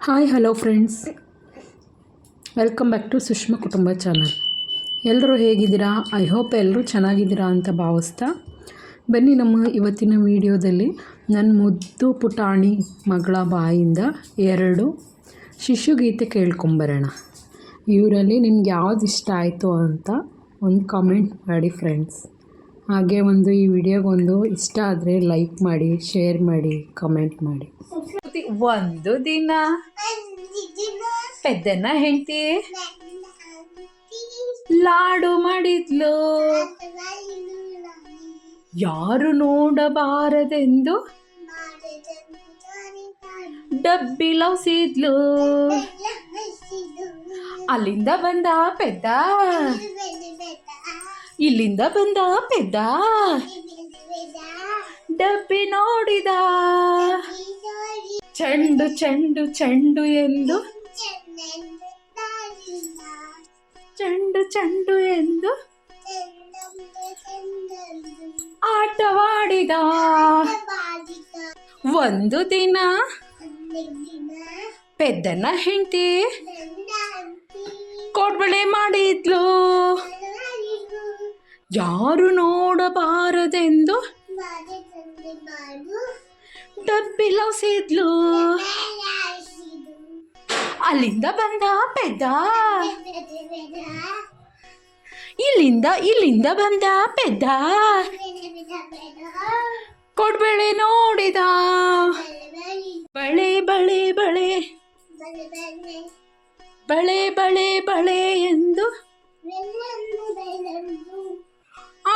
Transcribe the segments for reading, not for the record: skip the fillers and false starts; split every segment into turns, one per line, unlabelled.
Hi hello friends, welcome back to Sushma Kutumba channel. ಎಲ್ಲರೂ ಹೇಗಿದ್ದೀರಾ? I hope ಎಲ್ಲರೂ ಚೆನ್ನಾಗಿದ್ದೀರಾ ಅಂತ ಭಾವಿಸ್ತಾ ಬನ್ನಿ ನಮ್ಮ ಇವತ್ತಿನ ವಿಡಿಯೋದಲ್ಲಿ ನನ್ನ ಮುದ್ದು ಪುಟಾಣಿ ಮಗಳ ಬಾಯಿಂದ 2 ಶಿಶುಗೀತೆ ಕೇಳ್ಕೊಂಬರೋಣ. ಇವರಲ್ಲಿ ನಿಮ್ಗೆ ಯಾವ್ದು ಇಷ್ಟ ಆಯಿತು ಅಂತ ಒಂದು ಕಾಮೆಂಟ್ ಮಾಡಿ ಫ್ರೆಂಡ್ಸ್. ಹಾಗೆ ಈ ವಿಡಿಯೋಗೊಂದು ಇಷ್ಟ ಆದರೆ ಲೈಕ್ ಮಾಡಿ, ಶೇರ್ ಮಾಡಿ, ಕಮೆಂಟ್ ಮಾಡಿ. ಒಂದು ದಿನ ಪೆದ್ದನ ಹೆಂಡತಿ ಲಾಡು ಮಾಡಿದ್ಲು, ಯಾರು ನೋಡಬಾರದೆಂದು ಡಬ್ಬಿ ಲೌಸಿದ್ಲು. ಅಲ್ಲಿಂದ ಬಂದ ಪೆದ್ದ, ಇಲ್ಲಿಂದ ಬಂದ ಪೆದ್ದ, ಡಬ್ಬಿ ನೋಡಿದ, ಚೆಂಡು ಚೆಂಡು ಚೆಂಡು ಎಂದು, ಚೆಂಡು ಚೆಂಡು ಎಂದು ಆಟವಾಡಿದ. ಒಂದು ದಿನ ಪೆದ್ದನ ಹೆಂಡತಿ ಕೋಡ್ಬಳೆ ಮಾಡಿದ್ಲು, ಯಾರು ನೋಡಬಾರದೆಂದು ಡಬ್ಬಿ ಲೌಸಿದ್ಲು. ಅಲ್ಲಿಂದ ಬಂದ ಪೆದ್ದ, ಇಲ್ಲಿಂದ ಬಂದ ಪೆದ್ದ, ಕೊಡ್ಬಳೆ ನೋಡಿದ. ಬಳೆ ಬಳೆ ಬಳೆ ಬಳೆ ಬಳೆ ಬಳೆ ಎಂದು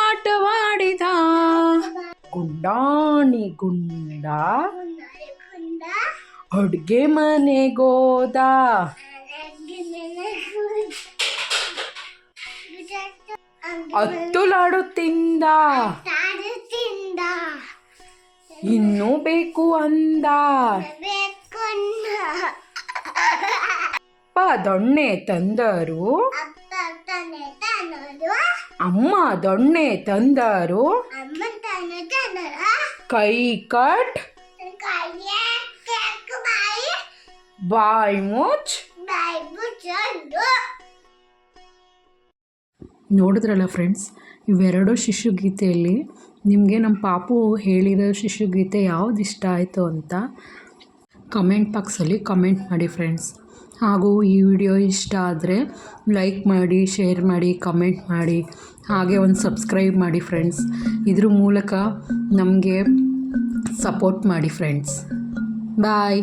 ಆಟವಾಡಿದ. ಗುಂಡಾಣಿ ಗುಂಡ ಅಡ್ಗೆ ಮನೆಗೋದ, ಹತ್ತು ಲಾಡು ತಿಂದ, ಇನ್ನೂ ಬೇಕು ಅಂದ. ಅಪ್ಪ ದೊಣ್ಣೆ ತಂದರು, ಅಮ್ಮ ದೊಣ್ಣೆ ತಂದರು, ಕೈ ಕಟ್ ಬಾಯ್ ಮುಚ್. ನೋಡಿದ್ರಲ್ಲ ಫ್ರೆಂಡ್ಸ್, ಇವೆರಡು ಶಿಶುಗೀತೆಯಲ್ಲಿ ನಿಮಗೆ ನಮ್ಮ ಪಾಪು ಹೇಳಿರೋ ಶಿಶುಗೀತೆ ಯಾವ್ದು ಇಷ್ಟ ಆಯಿತು ಅಂತ ಕಮೆಂಟ್ ಬಾಕ್ಸಲ್ಲಿ ಕಮೆಂಟ್ ಮಾಡಿ ಫ್ರೆಂಡ್ಸ್. ಹಾಗೂ ಈ ವಿಡಿಯೋ ಇಷ್ಟ ಆದರೆ ಲೈಕ್ ಮಾಡಿ, ಶೇರ್ ಮಾಡಿ, ಕಮೆಂಟ್ ಮಾಡಿ, ಹಾಗೆ ಒಂದು ಸಬ್ಸ್ಕ್ರೈಬ್ ಮಾಡಿ ಫ್ರೆಂಡ್ಸ್. ಇದ್ರ ಮೂಲಕ ನಮಗೆ ಸಪೋರ್ಟ್ ಮಾಡಿ ಫ್ರೆಂಡ್ಸ್. ಬಾಯ್.